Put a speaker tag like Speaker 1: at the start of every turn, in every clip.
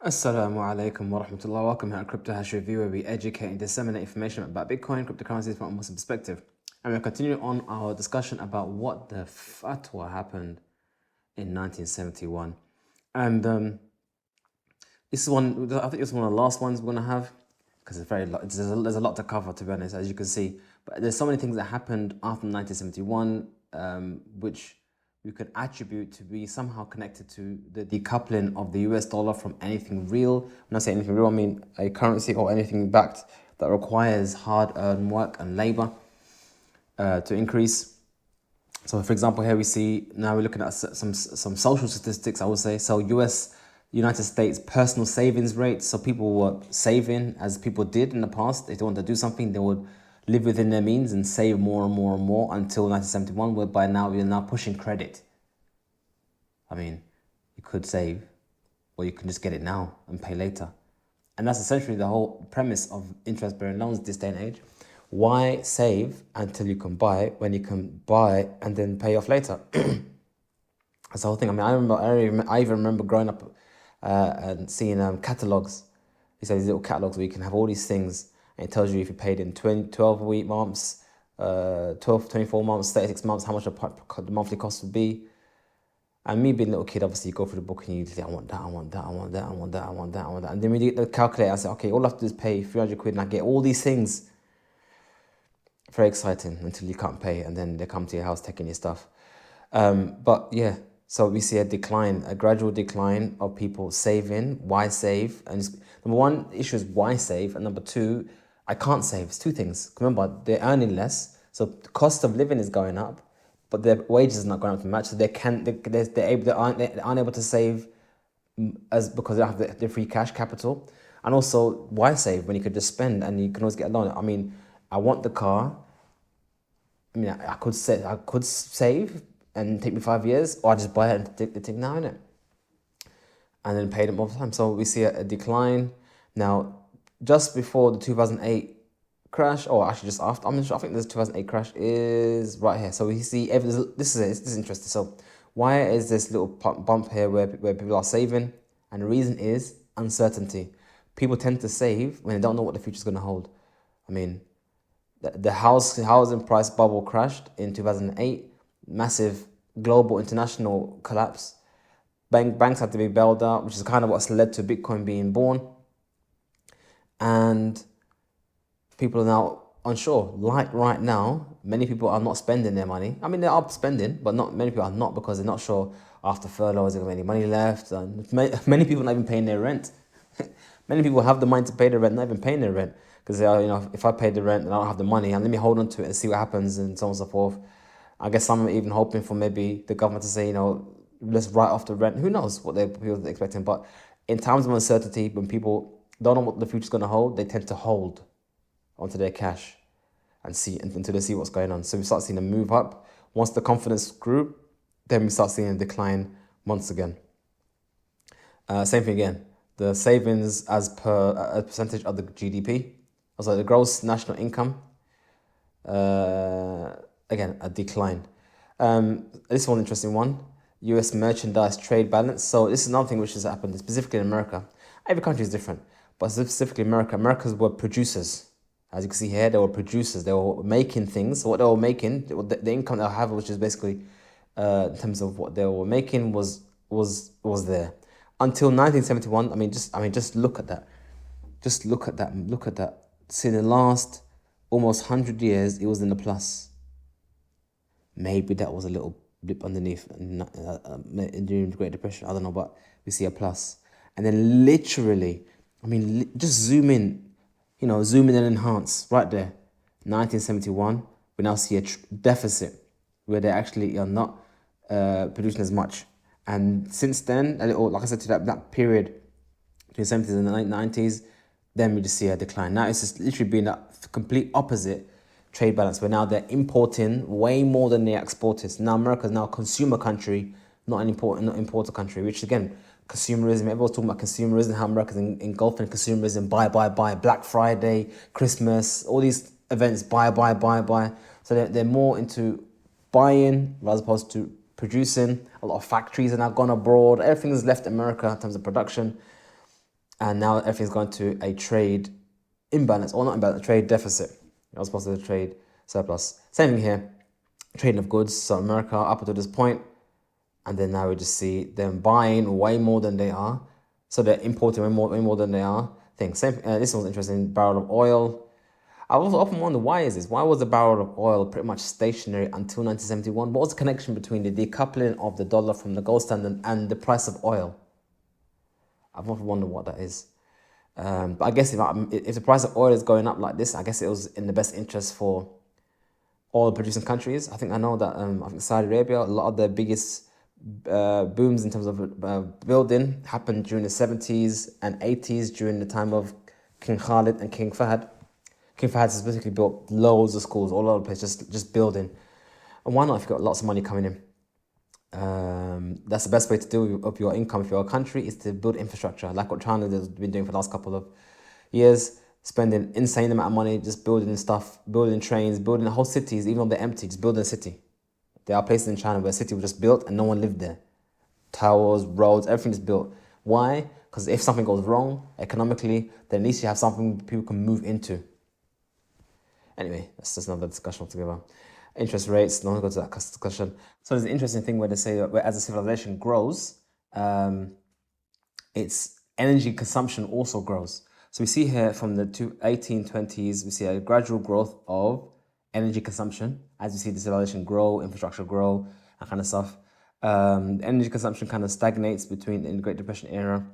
Speaker 1: Assalamu alaikum wa rahmatullah. Welcome here at Crypto Hash Review, where we educate and disseminate information about Bitcoin, cryptocurrencies from a Muslim perspective. And we're continuing on our discussion about what the fatwa happened in 1971. And this is one, I think it's one of the last ones we're going to have, because there's a lot to cover, to be honest, as you can see. But there's so many things that happened after 1971, which we could attribute to be somehow connected to the decoupling of the US dollar from anything real. When I say anything real, I mean a currency or anything backed that requires hard-earned work and labor to increase. So, for example, here we see, now we're looking at some social statistics, I would say. So United States personal savings rates. So people were saving as people did in the past. If they wanted to do something, they would live within their means and save more and more and more until 1971, whereby now we're now pushing credit. I mean, you could save, or you can just get it now and pay later. And that's essentially the whole premise of interest-bearing loans this day and age. Why save until you can buy when you can buy and then pay off later? That's the whole thing. I mean, I even remember growing up and seeing catalogs. These are these little catalogs where you can have all these things, and it tells you if you paid in 12 months, 24 months, 36 months, how much the monthly cost would be. And me being a little kid, obviously you go through the book and you say, I want that, I want that, I want that, I want that, I want that, I want that. And then when you get the calculator, I say, okay, all I have to do is pay 300 quid and I get all these things. Very exciting until you can't pay, and then they come to your house taking your stuff. But yeah, so we see a gradual decline of people saving. Why save? And number one issue is why save, and number two, I can't save. It's two things. Remember, they're earning less, so the cost of living is going up, but their wages are not going up to match. So they aren't able to save because they don't have the free cash capital. And also, why save when you could just spend and you can always get a loan? I mean, I want the car. I mean, I could save and take me 5 years, or I just buy it and take the thing now, innit? And then pay them over time. So we see a decline. Now, just before the 2008 crash, or actually just after, I'm not sure, I think this 2008 crash is right here. So we see, this is interesting. So why is this little bump here where people are saving? And the reason is uncertainty. People tend to save when they don't know what the future is going to hold. I mean, the housing price bubble crashed in 2008, massive global international collapse. Banks had to be bailed out, which is kind of what's led to Bitcoin being born. And people are now unsure. Like right now, many people are not spending their money. I mean, they are spending, but not many people are not, because they're not sure after furlough is there any money left. And many people are not even paying their rent. Many people have the money to pay the rent, not even paying their rent, because they are, if I pay the rent and I don't have the money, and let me hold on to it and see what happens, and so on and so forth. I guess some are even hoping for maybe the government to say, let's write off the rent. Who knows what people are expecting? But in times of uncertainty, when people don't know what the future's going to hold, they tend to hold onto their cash and see until they see what's going on. So we start seeing a move up. Once the confidence grew, then we start seeing a decline once again. Same thing again. The savings as per a percentage of the GDP, also the gross national income, again, a decline. This one, interesting one. US merchandise trade balance. So this is another thing which has happened specifically in America. Every country is different, but specifically Americans were producers. As you can see here, they were producers. They were making things. So what they were making, the income they'll have, which is basically in terms of what they were making, was there until 1971. Just look at that. Just look at that. Look at that. See, in the last almost 100 years, it was in the plus. Maybe that was a little blip underneath during the Great Depression. I don't know, but we see a plus. And then literally, just zoom in, zoom in and enhance right there. 1971, we now see a deficit where they actually are not producing as much. And since then, like I said, to that period between the 70s and the 90s, then we just see a decline. Now it's just literally been a complete opposite trade balance, where now they're importing way more than they're exporting. So now America is now a consumer country, not an importer country, which again, consumerism, everyone's talking about consumerism, how America's engulfing consumerism, buy, Black Friday, Christmas, all these events, buy. So they're more into buying as opposed to producing. A lot of factories are now gone abroad. Everything is left America in terms of production. And now everything's gone to a trade imbalance, or not imbalance, a trade deficit. As opposed to the trade surplus. Same thing here, trading of goods. So America up until this point, and then now we just see them buying way more than they are. So they're importing way more than they are. Same. This one's interesting. Barrel of oil. I also often wonder, why is this? Why was the barrel of oil pretty much stationary until 1971? What was the connection between the decoupling of the dollar from the gold standard and the price of oil? I've often wondered what that is. But I guess if the price of oil is going up like this, I guess it was in the best interest for oil producing countries. I know that I think Saudi Arabia, a lot of the biggest booms in terms of building happened during the 70s and 80s during the time of King Khalid and King Fahd. King Fahd has basically built loads of schools all over the place, just building. And why not if you've got lots of money coming in? That's the best way to do up your income if you're a country, is to build infrastructure, like what China has been doing for the last couple of years, spending insane amount of money just building stuff, building trains, building whole cities, even though they're empty, just building a city. There are places in China where a city was just built and no one lived there. Towers, roads, everything is built. Why? Because if something goes wrong economically, then at least you have something people can move into. Anyway, that's just another discussion altogether. Interest rates, don't go to that discussion. So there's an interesting thing where they say that as a civilization grows, its energy consumption also grows. So we see here from the 1820s, we see a gradual growth of energy consumption as we see the civilization grow, infrastructure grow, that kind of stuff. Energy consumption kind of stagnates in the Great Depression era.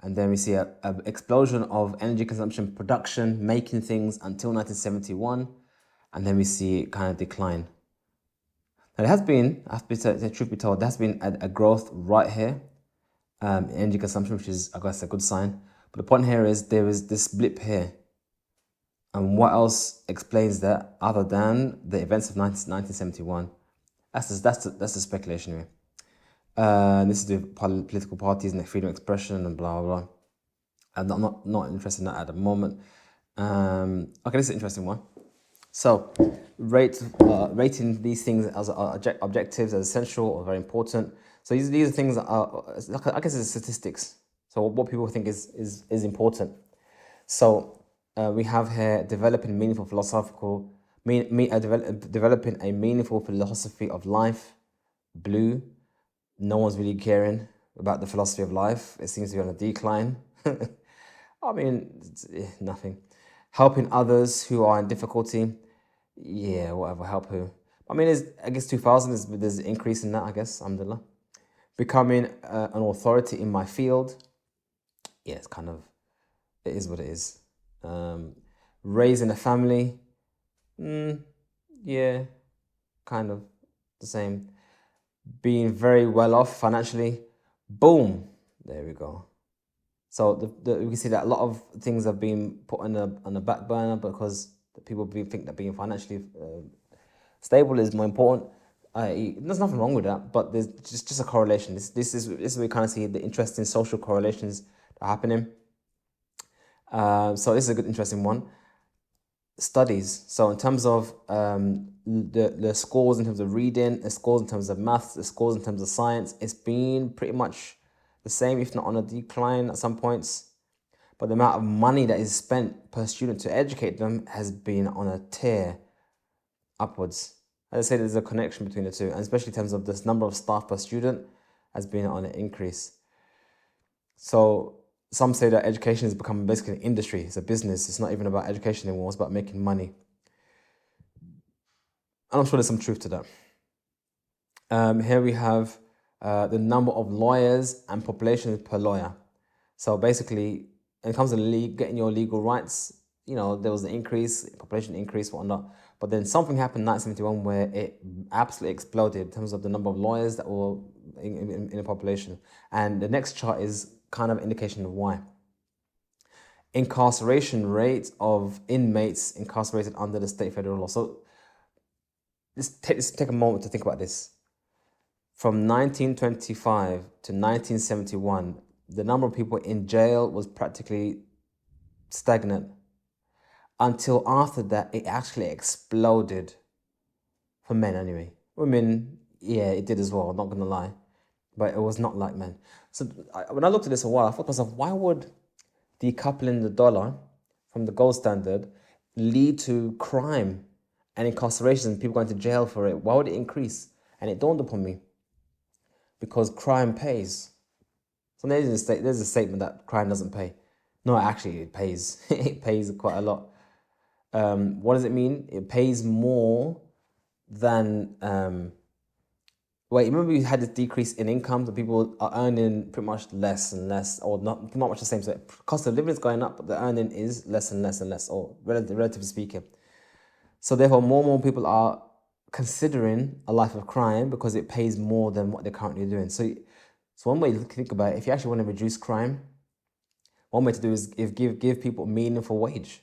Speaker 1: And then we see an explosion of energy consumption production, making things until 1971. And then we see it kind of decline. Now there has been, the truth be told, there has been a growth right here in energy consumption, which is, I guess, a good sign. But the point here is there is this blip here. And what else explains that other than the events of 1971? That's the speculation here. This is the political parties and the freedom of expression and blah, blah, blah. I'm not interested in that at the moment. Okay, this is an interesting one. So, rating these things as objectives, as essential or very important. So these are things that are, I guess it's statistics. So what people think is important. So we have here developing a meaningful philosophy of life. Blue. No one's really caring about the philosophy of life. It seems to be on a decline. I mean, nothing. Helping others who are in difficulty. Yeah, whatever, help who. I mean, I guess 2000 there's an increase in that, I guess, alhamdulillah. Becoming an authority in my field. Yeah, it is what it is. Raising a family. Yeah, kind of the same. Being very well off financially. Boom, there we go. So we can see that a lot of things have been put on the back burner because people think that being financially stable is more important. There's nothing wrong with that, but there's just a correlation. This is where we kind of see the interesting social correlations that are happening. So this is a good, interesting one. Studies. So in terms of the scores in terms of reading, the scores in terms of maths, the scores in terms of science, it's been pretty much the same, if not on a decline at some points. But the amount of money that is spent per student to educate them has been on a tear upwards. As I say, there's a connection between the two, and especially in terms of this number of staff per student has been on an increase. So some say that education has become basically an industry. It's a business. It's not even about education anymore. It's about making money. And I'm sure there's some truth to that. Here we have the number of lawyers and population per lawyer. So basically, when it comes to getting your legal rights, there was an increase, population increase, whatnot. But then something happened in 1971 where it absolutely exploded in terms of the number of lawyers that were in the population. And the next chart is kind of indication of why. Incarceration rate of inmates incarcerated under the state federal law. So let's take a moment to think about this. From 1925 to 1971, the number of people in jail was practically stagnant. Until after that, it actually exploded. For men, anyway. Women, yeah, it did as well, not going to lie. But it was not like men. So when I looked at this a while, I thought to myself, why would decoupling the dollar from the gold standard lead to crime and incarceration and people going to jail for it? Why would it increase? And it dawned upon me, because crime pays. So there's a statement that crime doesn't pay. No, actually it pays. It pays quite a lot. What does it mean? It pays more than remember we had this decrease in income, so people are earning pretty much less and less, or not much the same. So cost of living is going up, but the earning is less and less and less, or relatively speaking. So therefore, more and more people are considering a life of crime because it pays more than what they're currently doing. So one way to think about it, if you actually want to reduce crime, one way to do is give people a meaningful wage.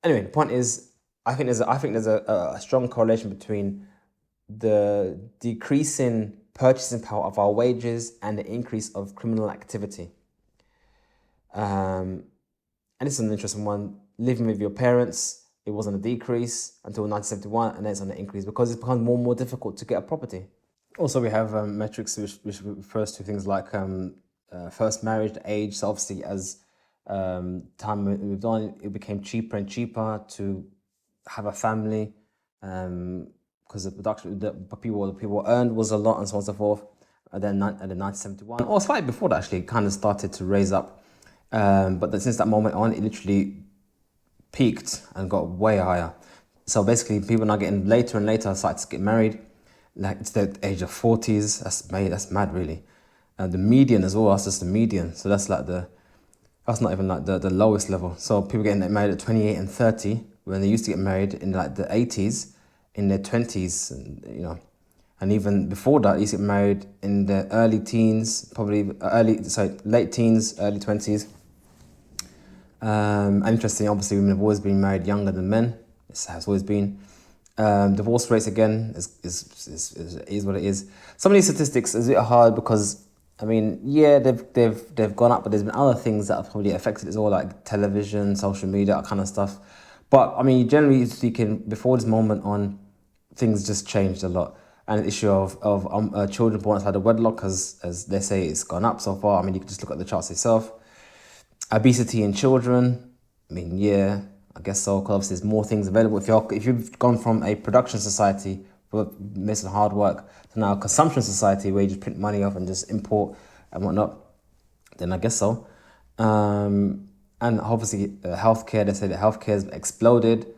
Speaker 1: Anyway, the point is, I think there's a strong correlation between the decreasing purchasing power of our wages and the increase of criminal activity. And this is an interesting one. Living with your parents, it was on a decrease until 1971, and then it's on an increase because it's become more and more difficult to get a property. Also, we have metrics which refers to things like first marriage, age. So obviously, as time moved on, it became cheaper and cheaper to have a family, because the production people earned was a lot, and so on and so forth. And then at the 1971, or slightly before that, actually, it kind of started to raise up. But since that moment on, it literally peaked and got way higher. So basically, people now getting later and later started to get married, like it's the age of 40s. That's mad, really. The median as well. That's just the median. So that's like that's not even like the lowest level. So people getting married at 28 and 30 when they used to get married in like the 80s, in their 20s, and and even before that, they used to get married in their early teens, late teens, early 20s. And interesting, obviously, women have always been married younger than men. This has always been. Divorce rates again is what it is. Some of these statistics is a bit hard because, I mean, yeah, they've gone up, but there's been other things that have probably affected it as well, like television, social media, that kind of stuff. But I mean, generally speaking, before this moment on, things just changed a lot. And the issue of children born outside of wedlock, as they say, it's gone up so far. I mean, you can just look at the charts itself. Obesity in children, I mean, yeah, I guess so, because obviously there's more things available. If you've gone from a production society based on hard work to now a consumption society where you just print money off and just import and whatnot, then I guess so. And obviously healthcare, they say that healthcare has exploded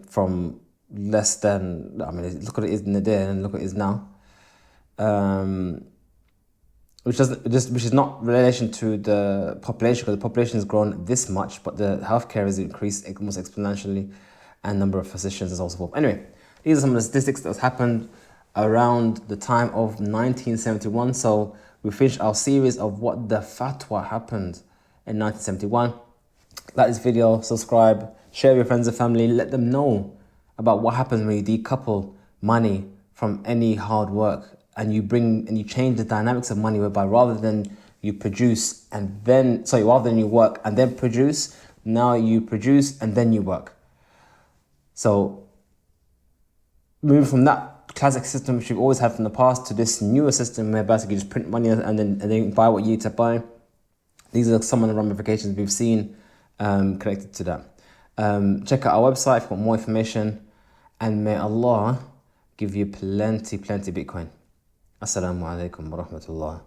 Speaker 1: from less than, I mean, look what it is in the day and look what it is now. Which is not in relation to the population, because the population has grown this much, but the healthcare has increased almost exponentially, and number of physicians and so forth. Anyway, these are some of the statistics that happened around the time of 1971. So we finished our series of what the fatwa happened in 1971. Like this video, subscribe, share with your friends and family, let them know about what happens when you decouple money from any hard work, and you change the dynamics of money, whereby rather than you work and then produce, now you produce and then you work. So moving from that classic system which you've always had from the past to this newer system where basically you just print money and then buy what you need to buy. These are some of the ramifications we've seen connected to that. Check out our website for more information, and may Allah give you plenty Bitcoin. Assalamu alaikum wa rahmatullah.